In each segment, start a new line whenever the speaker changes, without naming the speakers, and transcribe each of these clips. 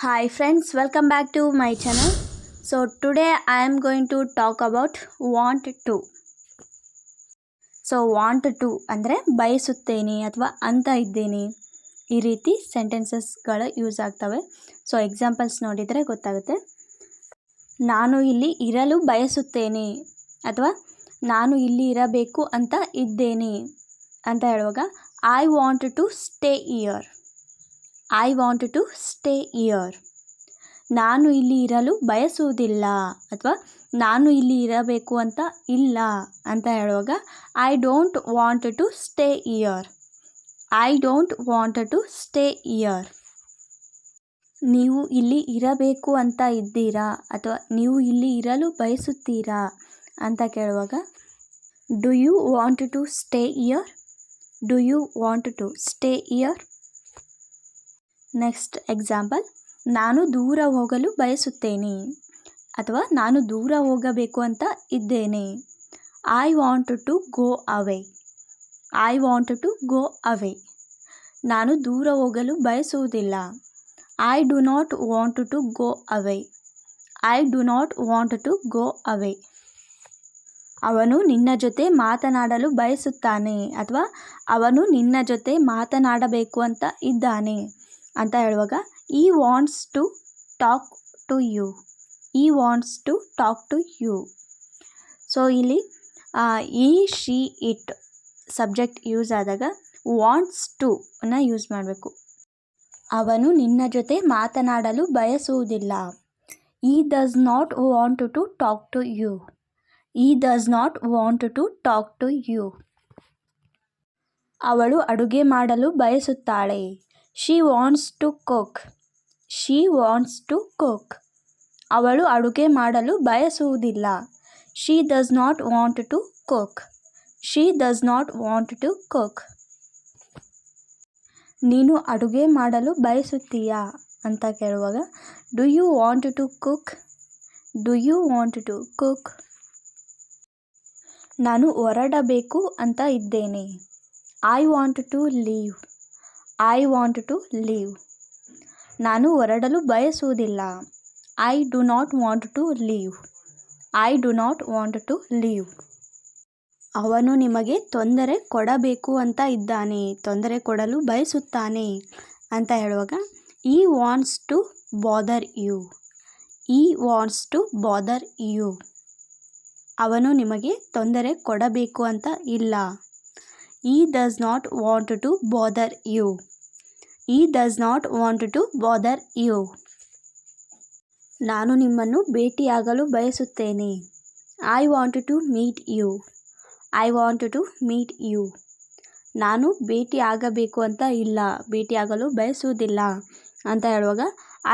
Hi friends, welcome back to my channel. So today I am going to talk about want to. So want to ಅಂದರೆ ಬಯಸುತ್ತೇನೆ ಅಥವಾ ಅಂತ ಇದ್ದೇನೆ, ಈ ರೀತಿ ಸೆಂಟೆನ್ಸಸ್ಗಳು ಯೂಸ್ ಆಗ್ತವೆ. ಸೊ ಎಕ್ಸಾಂಪಲ್ಸ್ ನೋಡಿದರೆ ಗೊತ್ತಾಗುತ್ತೆ. ನಾನು ಇಲ್ಲಿ ಇರಲು ಬಯಸುತ್ತೇನೆ ಅಥವಾ ನಾನು ಇಲ್ಲಿ ಇರಬೇಕು ಅಂತ ಇದ್ದೇನೆ ಅಂತ ಹೇಳುವಾಗ I want to stay here. I want to stay here. ನಾನು ಇಲ್ಲಿ ಇರಲು ಬಯಸುವುದಿಲ್ಲ ಅಥವಾ ನಾನು ಇಲ್ಲಿ ಇರಬೇಕು ಅಂತ ಇಲ್ಲ ಅಂತ ಹೇಳುವಾಗ I don't want to stay here. I don't want to stay here. ನೀವು ಇಲ್ಲಿ ಇರಬೇಕು ಅಂತ ಇದ್ದೀರಾ ಅಥವಾ ನೀವು ಇಲ್ಲಿ ಇರಲು ಬಯಸುತ್ತೀರಾ ಅಂತ ಕೇಳುವಾಗ do you want to stay here. Do you want to stay here. Next example, ನಾನು ದೂರ ಹೋಗಲು ಬಯಸುತ್ತೇನೆ ಅಥವಾ ನಾನು ದೂರ ಹೋಗಬೇಕು ಅಂತ ಇದ್ದೇನೆ. I want to go away. I want to go away. ನಾನು ದೂರ ಹೋಗಲು ಬಯಸುವುದಿಲ್ಲ. I do not want to go away. I do not want to go away. ಅವನು ನಿನ್ನ ಜೊತೆ ಮಾತನಾಡಲು ಬಯಸುತ್ತಾನೆ ಅಥವಾ ಅವನು ನಿನ್ನ ಜೊತೆ ಮಾತನಾಡಬೇಕು ಅಂತ ಇದ್ದಾನೆ ಅಂತ ಹೇಳುವಾಗ he wants to talk to you. He wants to talk to you. So ಇಲ್ಲಿ he she it subject use ಆದಾಗ ವಾಂಟ್ಸ್ ಟು ಅನ್ನು ಯೂಸ್ ಮಾಡಬೇಕು. ಅವನು ನಿನ್ನ ಜೊತೆ ಮಾತನಾಡಲು ಬಯಸುವುದಿಲ್ಲ. He does not want to talk to you. He does not want to talk to you. ಅವಳು ಅಡುಗೆ ಮಾಡಲು ಬಯಸುತ್ತಾಳೆ. She wants to cook. She wants to cook. ಅವಳು ಅಡುಗೆ ಮಾಡಲು ಬಯಸುವುದಿಲ್ಲ. She does not want to cook. She does not want to cook. ನೀನು ಅಡುಗೆ ಮಾಡಲು ಬಯಸುತ್ತೀಯಾ ಅಂತ ಕೇಳುವಾಗ do you want to cook. Do you want to cook. ನಾನು ಹೊರಡಬೇಕು ಅಂತ ಇದ್ದೇನೆ. I want to leave. I want to leave. ನಾನು ಹೊರಡಲು ಬಯಸುವುದಿಲ್ಲ. I do not want to leave. I do not want to leave. ಅವನು ನಿಮಗೆ ತೊಂದರೆ ಕೊಡಬೇಕು ಅಂತ ಇದ್ದಾನೆ. ತೊಂದರೆ ಕೊಡಲು ಬಯಸುತ್ತಾನೆ ಅಂತ ಹೇಳುವಾಗ he wants to bother you. He wants to bother you. ಅವನು ನಿಮಗೆ ತೊಂದರೆ ಕೊಡಬೇಕು ಅಂತ ಇಲ್ಲ. He does not want to bother you. He does not want to bother you. ನಾನು ನಿಮ್ಮನ್ನು ಭೇಟಿಯಾಗಲು ಬಯಸುತ್ತೇನೆ. I want to meet you. I want to meet you. ನಾನು ಭೇಟಿಯಾಗಬೇಕು ಅಂತ ಇಲ್ಲ. ಭೇಟಿಯಾಗಲು ಬಯಸುವುದಿಲ್ಲ ಅಂತ ಹೇಳುವಾಗ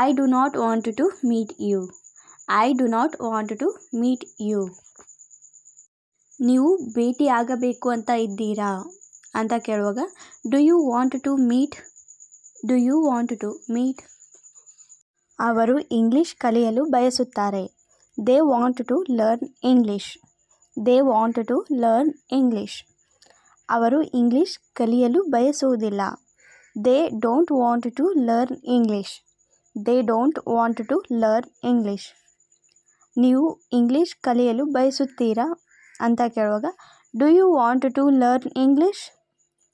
I do not want to meet you. I do not want to meet you. ನೀವು ಭೇಟಿಯಾಗಬೇಕು ಅಂತ ಇದ್ದೀರಾ ಅಂತ ಕೇಳುವಾಗ do you want to meet. Do you want to meet. ಅವರು ಇಂಗ್ಲಿಷ್ ಕಲಿಯಲು ಬಯಸುತ್ತಾರೆ. They want to learn English. They want to learn English. ಅವರು English ಕಲಿಯಲು ಬಯಸುವುದಿಲ್ಲ. They don't want to learn English. They don't want to learn English. ನೀವು English ಕಲಿಯಲು ಬಯಸುತ್ತೀರಾ ಅಂತ ಕೇಳುವಾಗ do you want to learn English.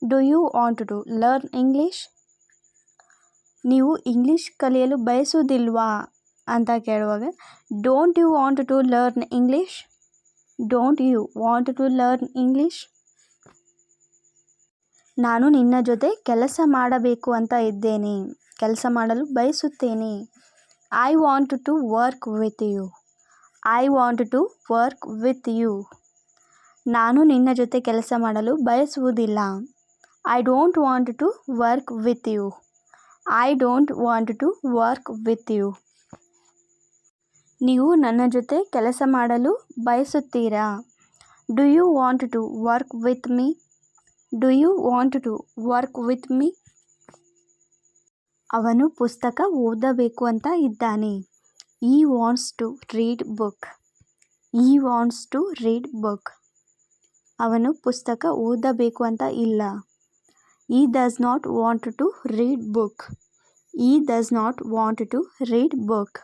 Do you want to learn English. ನೀವು English ಕಲಿಯಲು ಬಯಸುವುದಿಲ್ವಾ ಅಂತ ಕೇಳುವಾಗ don't you want to learn English. Don't you want to learn English. ನಾನು ನಿನ್ನ ಜೊತೆ ಕೆಲಸ ಮಾಡಬೇಕು ಅಂತ ಇದ್ದೇನೆ. ಕೆಲಸ ಮಾಡಲು ಬಯಸುತ್ತೇನೆ. I want to work with you. I want to work with you. ನಾನು ನಿನ್ನ ಜೊತೆ ಕೆಲಸ ಮಾಡಲು ಬಯಸುವುದಿಲ್ಲ. I don't want to work with you. I don't want to work with you. ನೀವು ನನ್ನ ಜೊತೆ ಕೆಲಸ ಮಾಡಲು ಬಯಸುತ್ತೀರಾ. Do you want to work with me. Do you want to work with me. ಅವನು ಪುಸ್ತಕ ಓದಬೇಕು ಅಂತ ಇದ್ದಾನೆ. He wants to read book. He wants to read book. ಅವನು ಪುಸ್ತಕ ಓದಬೇಕು ಅಂತ ಇಲ್ಲ. He does not want to read book. He does not want to read book.